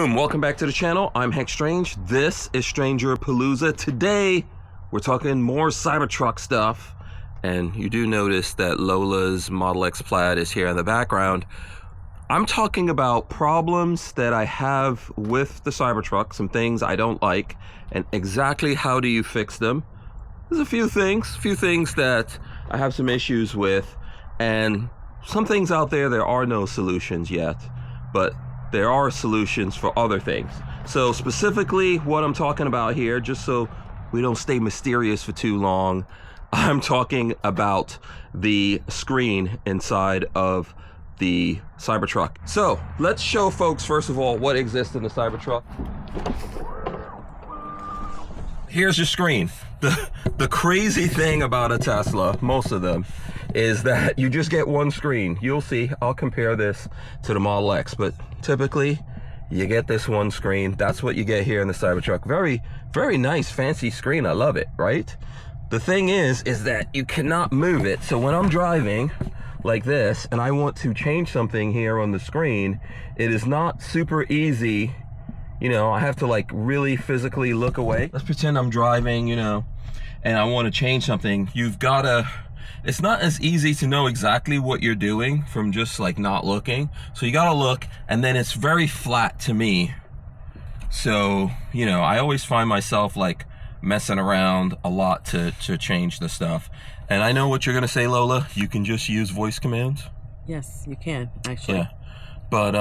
Boom, welcome back to the channel. I'm Hank Strange. This is StrangerPalooza. Today, we're talking more Cybertruck stuff. And you do notice that Lola's Model X Plaid is here in the background. I'm talking about problems that I have with the Cybertruck, some things I don't like, and exactly how do you fix them. There's a few things that I have some issues with, and some things out there are no solutions yet, but there are solutions for other things. So specifically what I'm talking about here, just so we don't stay mysterious for too long, I'm talking about the screen inside of the Cybertruck. So let's show folks first of all what exists in the Cybertruck. Here's your screen. The crazy thing about a Tesla, most of them, is that you just get one screen. You'll see, I'll compare this to the Model X, but typically you get this one screen. That's what you get here in the Cybertruck. Very, very nice, fancy screen. I love it, right? The thing is that you cannot move it. So when I'm driving like this and I want to change something here on the screen, it is not super easy. You know, I have to like really physically look away. Let's pretend I'm driving, you know, and I want to change something. You've got to, it's not as easy to know exactly what you're doing from just like not looking. So you got to look, and then it's very flat to me. So, you know, I always find myself like messing around a lot to change the stuff. And I know what you're going to say, Lola. You can just use voice commands. Yes, you can, actually. Yeah, but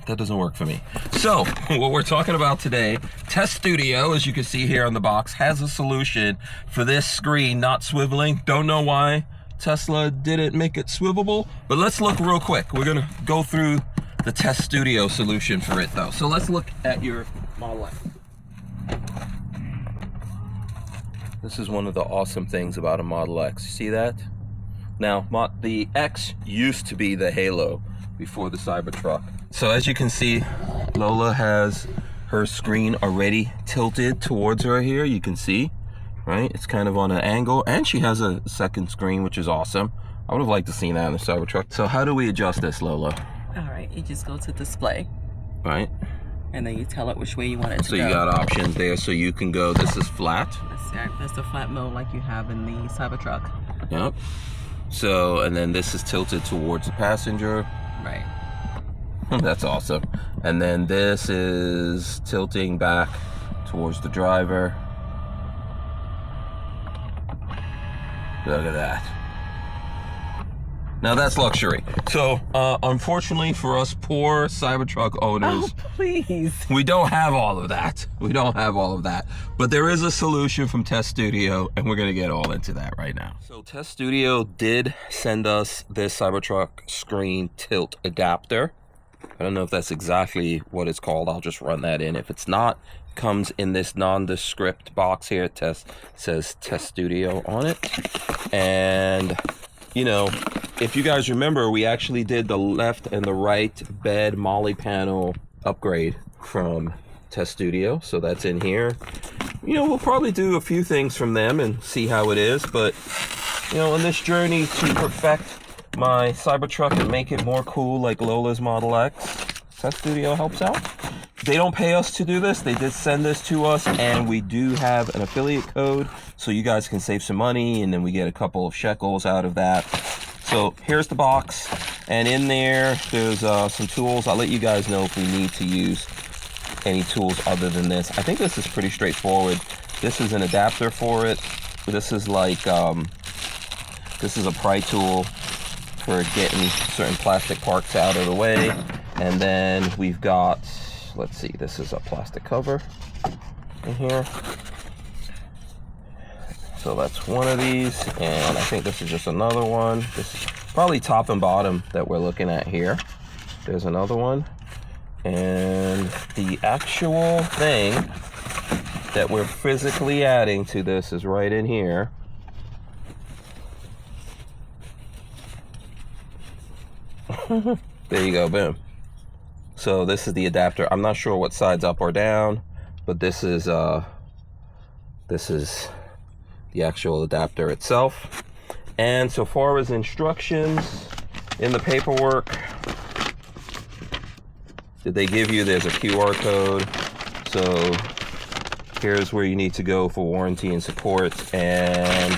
that doesn't work for me. So what we're talking about today, Tesstudio, as you can see here on the box, has a solution for this screen not swiveling. Don't know why Tesla didn't make it swivelable, but let's look real quick. We're gonna go through the Tesstudio solution for it though. So let's look at your Model X. This is one of the awesome things about a Model X. You see that? Now, the X used to be the halo before the Cybertruck. So as you can see, Lola has her screen already tilted towards her here. You can see, right? It's kind of on an angle, and she has a second screen, which is awesome. I would have liked to see that in the Cybertruck. So how do we adjust this, Lola? All right, you just go to display. Right. And then you tell it which way you want it to go. So you got options there, so you can go, this is flat. That's the flat mode like you have in the Cybertruck. Yep. So, and then this is tilted towards the passenger. Right. That's awesome. And then this is tilting back towards the driver. Look at that. Now that's luxury. So unfortunately for us poor Cybertruck owners, please, we don't have all of that. We don't have all of that. But there is a solution from Tesstudio, and we're gonna get all into that right now. So Tesstudio did send us this Cybertruck screen tilt adapter. I don't know if that's exactly what it's called. I'll just run that in. If it's not, it comes in this nondescript box here. It says Tesstudio on it. And, you know, if you guys remember, we actually did the left and the right bed molly panel upgrade from Tesstudio. So that's in here. You know, we'll probably do a few things from them and see how it is. But, you know, on this journey to perfect my Cybertruck and make it more cool like Lola's Model X, Tesstudio helps out. They don't pay us to do this. They did send this to us, and we do have an affiliate code so you guys can save some money, and then we get a couple of shekels out of that. So here's the box, and in there's some tools. I'll let you guys know if we need to use any tools other than this. I think this is pretty straightforward. This is an adapter for it. This is like this is a pry tool for getting certain plastic parts out of the way. And then we've got, let's see, this is a plastic cover in here. So that's one of these, and I think this is just another one. This is probably top and bottom that we're looking at here. There's another one. And the actual thing that we're physically adding to this is right in here. There you go, boom. So this is the adapter. I'm not sure what side's up or down, but this is the actual adapter itself. And so far as instructions in the paperwork, that they give you, there's a QR code. So here's where you need to go for warranty and support, and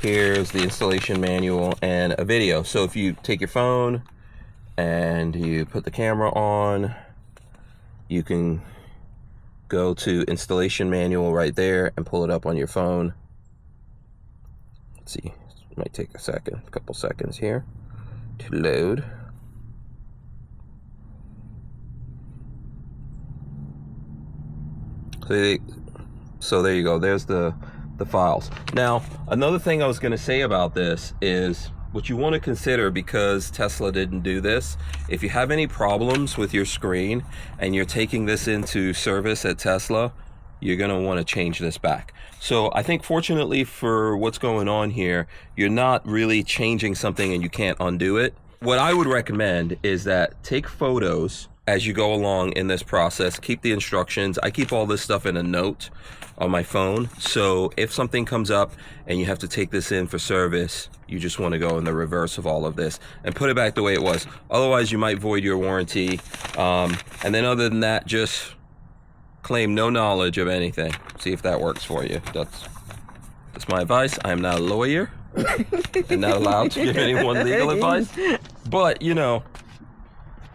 here's the installation manual and a video. So if you take your phone and you put the camera on, you can go to installation manual right there and pull it up on your phone. Let's see, it might take a couple seconds here to load. So there you go, there's the files. Now, another thing I was gonna say about this is what you want to consider, because Tesla didn't do this. If you have any problems with your screen and you're taking this into service at Tesla, you're gonna want to change this back. So I think fortunately for what's going on here, you're not really changing something and you can't undo it. What I would recommend is that take photos as you go along in this process. Keep the instructions. I keep all this stuff in a note on my phone, so if something comes up and you have to take this in for service, you just want to go in the reverse of all of this and put it back the way it was. Otherwise you might void your warranty, and then other than that, just claim no knowledge of anything. See if that works for you. That's my advice. I am not a lawyer and not allowed to give anyone legal advice, but you know,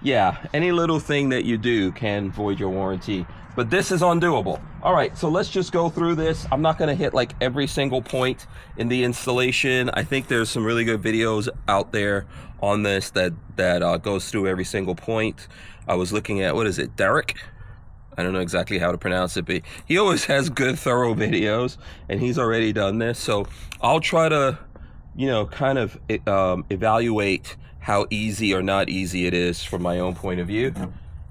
yeah, any little thing that you do can void your warranty, but this is undoable. All right, so let's just go through this. I'm not gonna hit like every single point in the installation. I think there's some really good videos out there on this that goes through every single point. I was looking at, what is it, Derek? I don't know exactly how to pronounce it, but he always has good, thorough videos, and he's already done this. So I'll try to, you know, kind of evaluate how easy or not easy it is from my own point of view.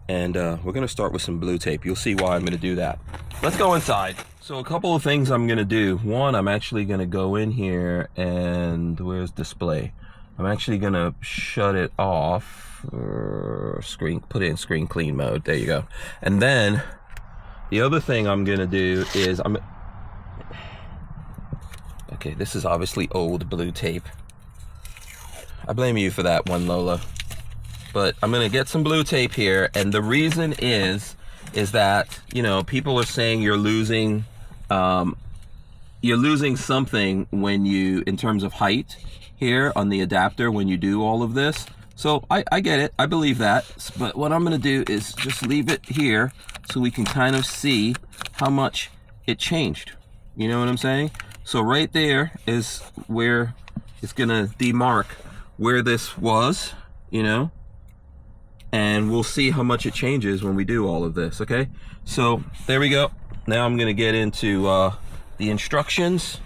And we're gonna start with some blue tape. You'll see why I'm gonna do that. Let's go inside. So a couple of things I'm gonna do. One, I'm actually gonna go in here and where's display? I'm actually gonna shut it off, put it in screen clean mode. There you go. And then the other thing I'm gonna do is okay, this is obviously old blue tape. I blame you for that one, Lola. But I'm gonna get some blue tape here, and the reason is that, you know, people are saying you're losing something when you, in terms of height here on the adapter when you do all of this. So I get it, I believe that, but what I'm gonna do is just leave it here so we can kind of see how much it changed. You know what I'm saying? So right there is where it's gonna demark where this was, you know, and we'll see how much it changes when we do all of this. Okay, so there we go. Now I'm gonna get into the instructions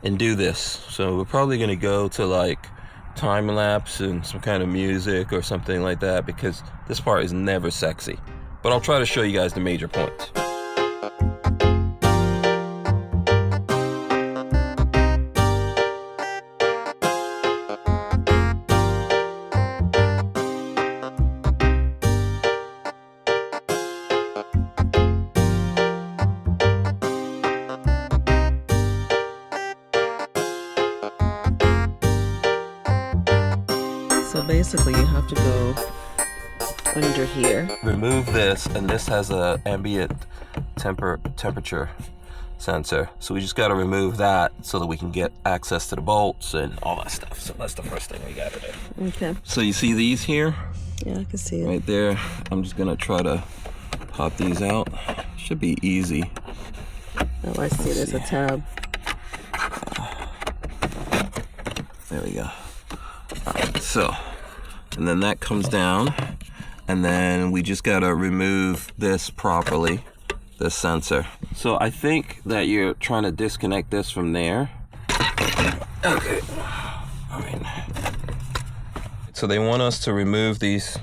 and do this. So we're probably gonna go to like time lapse and some kind of music or something like that, because this part is never sexy, but I'll try to show you guys the major points. So basically you have to go under here. Remove this, and this has a ambient temperature sensor. So we just got to remove that so that we can get access to the bolts and all that stuff. So that's the first thing we got to do. Okay. So you see these here? Yeah, I can see it. Right there. I'm just gonna try to pop these out. Should be easy. Oh, I see. There's a tab. There we go. Alright, so, and then that comes down, and then we just gotta remove this properly, this sensor. So I think that you're trying to disconnect this from there. Okay. Alright. So they want us to remove these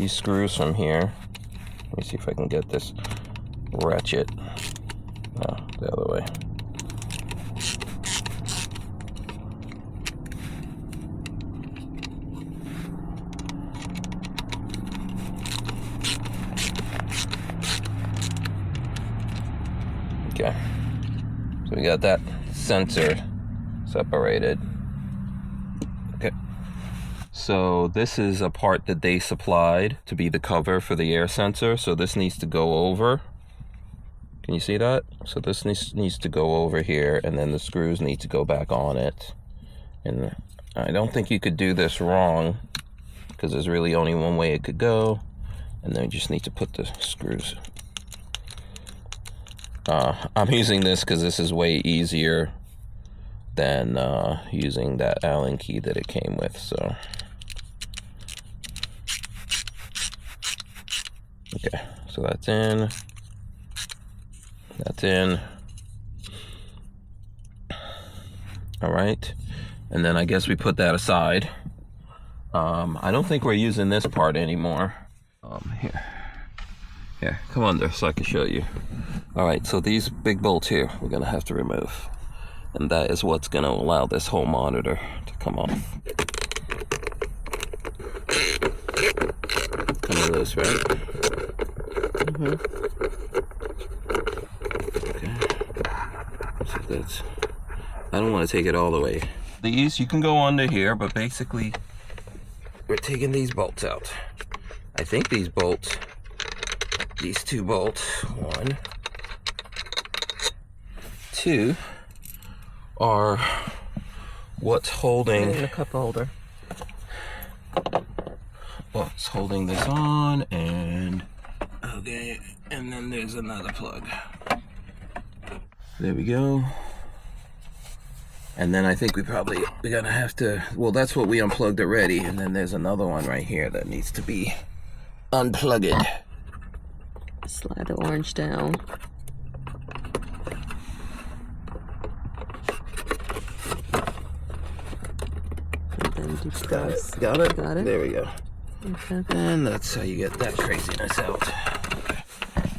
screws from here. Let me see if I can get this ratchet. No, the other way. Okay, so we got that sensor separated. Okay, so So this is a part that they supplied to be the cover for the air sensor. So this needs to go over. Can you see that? So this needs to go over here, and then the screws need to go back on it. And I don't think you could do this wrong, because there's really only one way it could go. And then you just need to put the screws. I'm using this because this is way easier than using that Allen key that it came with. So okay, so that's in. That's in. All right, and then I guess we put that aside. I don't think we're using this part anymore. Here, come under so I can show you. All right, so these big bolts here, we're gonna have to remove. And that is what's gonna allow this whole monitor to come off. Come loose, right? Mm-hmm. Okay. So that's, I don't wanna take it all the way. These, you can go under here, but basically, we're taking these bolts out. I think these bolts, these two bolts, 1, 2, are what's holding the cup holder. What's holding this on, and okay, and then there's another plug. There we go. And then I think we're gonna have to, well, that's what we unplugged already, and then there's another one right here that needs to be unplugged. Slide the orange down. And then do this. Got it? Got it. There we go. Okay. And that's how you get that craziness out.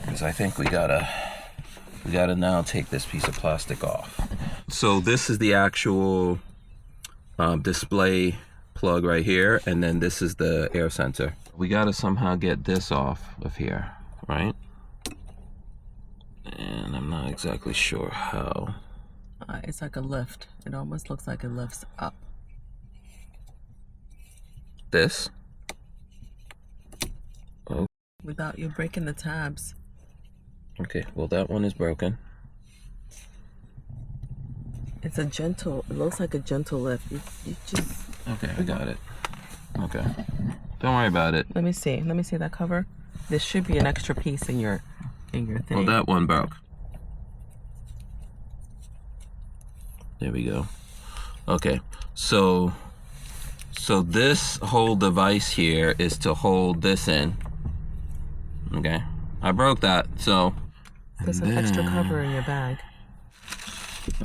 Because I think we gotta now take this piece of plastic off. So this is the actual display plug right here, and then this is the air sensor. We gotta somehow get this off of here, right? And I'm not exactly sure how. It's like a lift. It almost looks like it lifts up. This? Oh. Without you breaking the tabs. Okay, well that one is broken. It's a gentle, it looks like a gentle lift. You just... Okay, I got it. Okay. Don't worry about it. Let me see that cover. There should be an extra piece in your thing. Well, that one broke. There we go. Okay, so this whole device here is to hold this in. Okay, I broke that, so. There's an extra cover in your bag.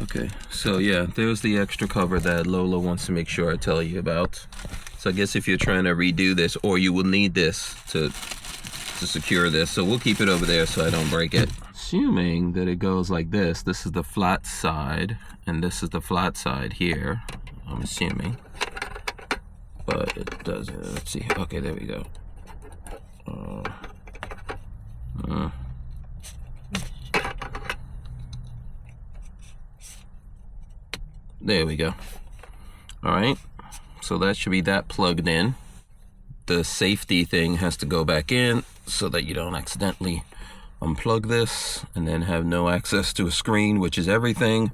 Okay, so yeah, there's the extra cover that Lola wants to make sure I tell you about. So I guess if you're trying to redo this, or you will need this to secure this, so we'll keep it over there so I don't break it. Assuming that it goes like this is the flat side, and this is the flat side here, I'm assuming. But it doesn't, let's see, okay, there we go. There we go. All right, so that should be that plugged in. The safety thing has to go back in so that you don't accidentally unplug this and then have no access to a screen, which is everything.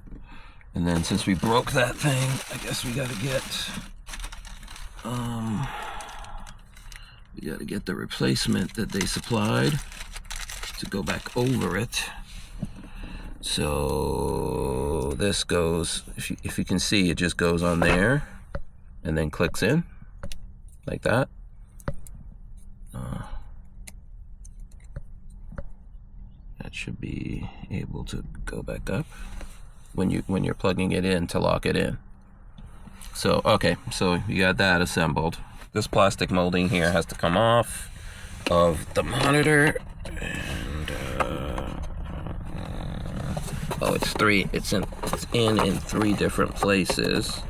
And then since we broke that thing, I guess we gotta get the replacement that they supplied to go back over it. So this goes, if you can see, it just goes on there and then clicks in like that. That should be able to go back up when you're plugging it in to lock it in. So okay, so you got that assembled. This plastic molding here has to come off of the monitor, and oh, it's in 3 different places.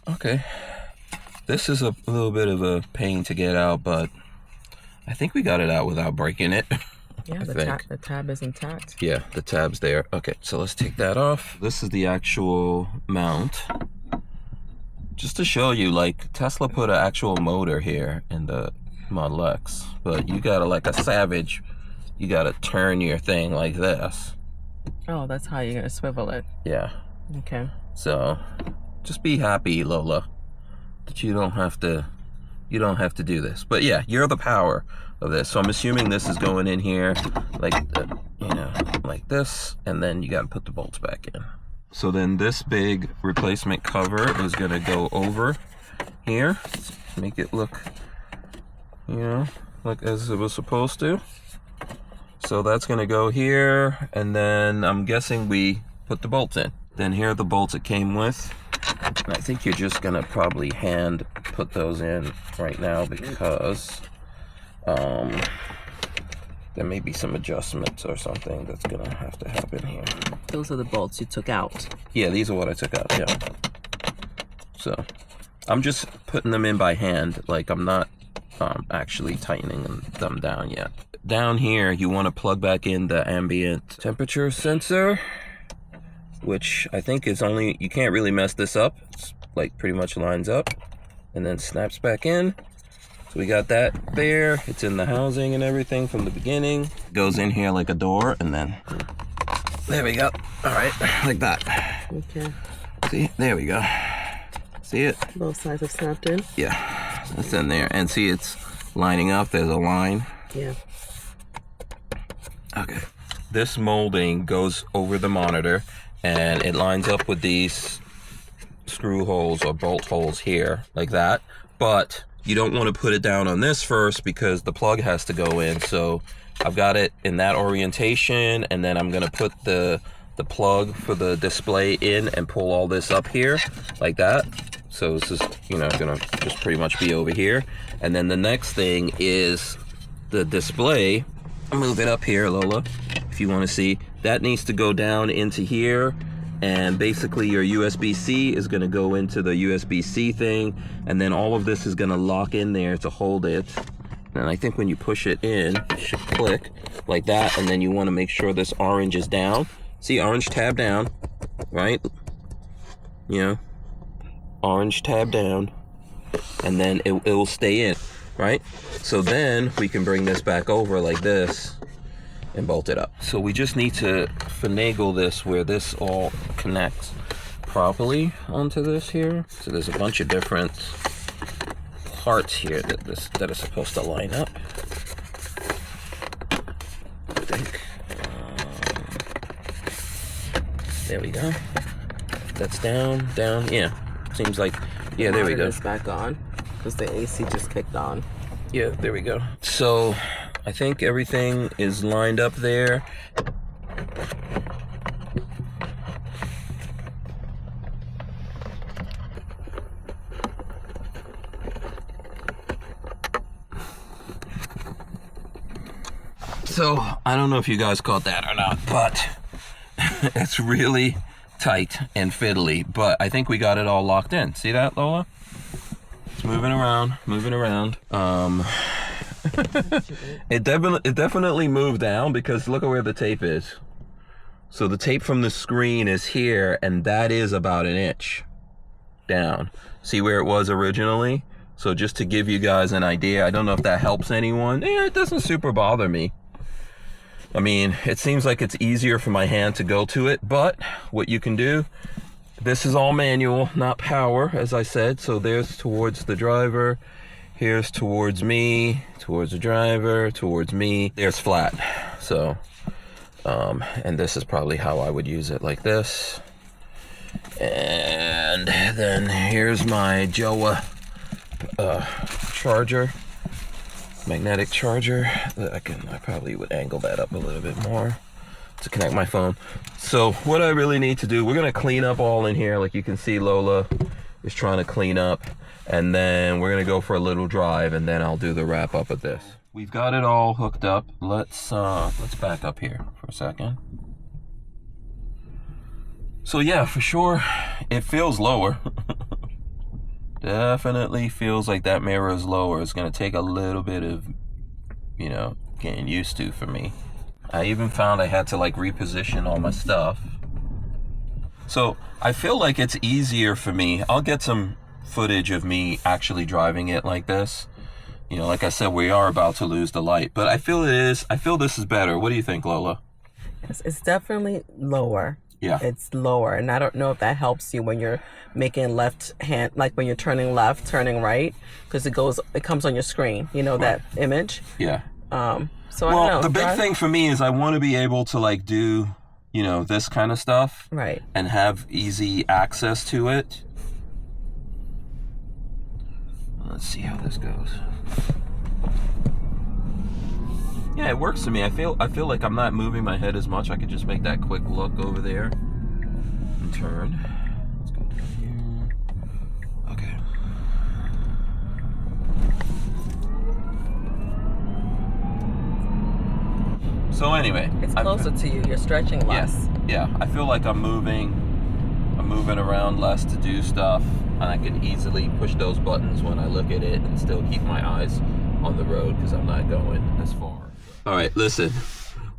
Okay, this is a little bit of a pain to get out, but I think we got it out without breaking it. Yeah, the tab is intact. Yeah, the tab's there. Okay, so let's take that off. This is the actual mount. just to show you, like, Tesla put an actual motor here in the Model X, but you gotta, like a savage, you gotta turn your thing like this. Oh, that's how you're gonna swivel it. Yeah. Okay. So, just be happy, Lola, that you don't have to do this. But yeah, you're the power of this. So I'm assuming this is going in here like, like this, and then you gotta put the bolts back in. So then this big replacement cover is gonna go over here, make it look, like as it was supposed to. So that's gonna go here, and then I'm guessing we put the bolts in. Then here are the bolts it came with. And I think you're just gonna probably hand put those in right now because there may be some adjustments or something that's gonna have to happen here. Those are the bolts you took out. Yeah, these are what I took out, yeah. So I'm just putting them in by hand, like I'm not actually tightening them down yet. Down here, you want to plug back in the ambient temperature sensor, which I think is only, you can't really mess this up. It's like pretty much lines up and then snaps back in. So we got that there. It's in the housing and everything from the beginning. Goes in here like a door, and then there we go. All right, like that. Okay. See, there we go. See it? Both sides have snapped in. Yeah, it's in there. And see, it's lining up. There's a line. Yeah. Okay. This molding goes over the monitor, and it lines up with these screw holes or bolt holes here, like that. But you don't want to put it down on this first because the plug has to go in. So I've got it in that orientation, and then I'm gonna put the plug for the display in and pull all this up here like that. So this is, gonna just pretty much be over here. And then the next thing is the display. I'll move it up here, Lola, if you want to see. That needs to go down into here, and basically your USB-C is going to go into the USB-C thing, and then all of this is going to lock in there to hold it. And I think when you push it in, it should click like that, and then you want to make sure this orange is down. See, orange tab down, right? Orange tab down, and then it will stay in, right? So then we can bring this back over like this and bolt it up. So we just need to finagle this where this all connects properly onto this here. So there's a bunch of different parts here that are supposed to line up. I think. There we go. That's down. Yeah. Seems like, yeah, there we go. It's back on because the AC just kicked on. Yeah, there we go. So I think everything is lined up there. So I don't know if you guys caught that or not, but it's really tight and fiddly, but I think we got it all locked in. See that, Lola? It's moving around. It definitely moved down because look at where the tape is. So the tape from the screen is here, and that is about an inch down. See where it was originally? So just to give you guys an idea, I don't know if that helps anyone. It doesn't super bother me. I mean, it seems like it's easier for my hand to go to it, but what you can do, this is all manual, not power, as I said. So there's towards the driver, here's towards me, towards the driver, towards me. There's flat. So, and this is probably how I would use it, like this. And then here's my Jowa charger. Magnetic charger that I probably would angle that up a little bit more to connect my phone. So what I really need to do, we're gonna clean up all in here. Like you can see, Lola is trying to clean up, and then we're gonna go for a little drive, and then I'll do the wrap up of this. We've got it all hooked up. Let's back up here for a second. So yeah, for sure it feels lower. Definitely feels like that mirror is lower. It's gonna take a little bit of, getting used to for me. I even found I had to like reposition all my stuff. So I feel like it's easier for me. I'll get some footage of me actually driving it like this. You know, like I said, we are about to lose the light, but I feel this is better. What do you think, Lola? It's definitely lower. Yeah. It's lower. And I don't know if that helps you when you're making left hand, like when you're turning left, turning right, because it comes on your screen, you know, that image. Yeah. So I don't know. Well, the big thing for me is I want to be able to like do, you know, this kind of stuff. Right. And have easy access to it. Let's see how this goes. Yeah, it works to me. I feel like I'm not moving my head as much. I could just make that quick look over there and turn. Let's go down here. Okay. So anyway, It's closer to you. You're stretching less. Yeah. I feel like I'm moving around less to do stuff, and I can easily push those buttons when I look at it and still keep my eyes on the road because I'm not going as far. All right, listen,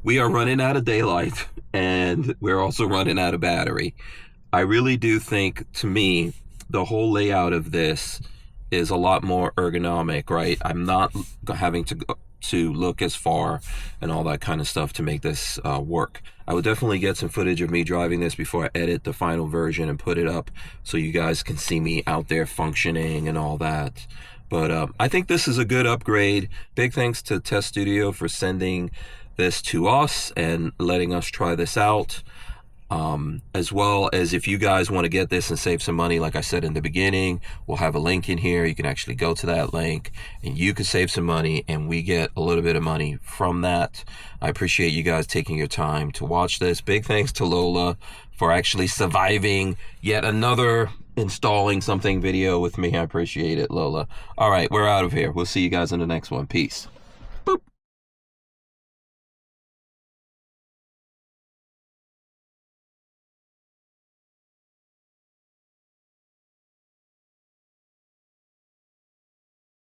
we are running out of daylight and we're also running out of battery. I really do think, to me, the whole layout of this is a lot more ergonomic, right? I'm not having to look as far and all that kind of stuff to make this work. I would definitely get some footage of me driving this before I edit the final version and put it up so you guys can see me out there functioning and all that. But I think this is a good upgrade. Big thanks to Tesstudio for sending this to us and letting us try this out. As well as if you guys want to get this and save some money, like I said in the beginning, we'll have a link in here. You can actually go to that link and you can save some money and we get a little bit of money from that. I appreciate you guys taking your time to watch this. Big thanks to Lola for actually surviving yet another installing something video with me. I appreciate it, Lola. All right, we're out of here. We'll see you guys in the next one. Peace.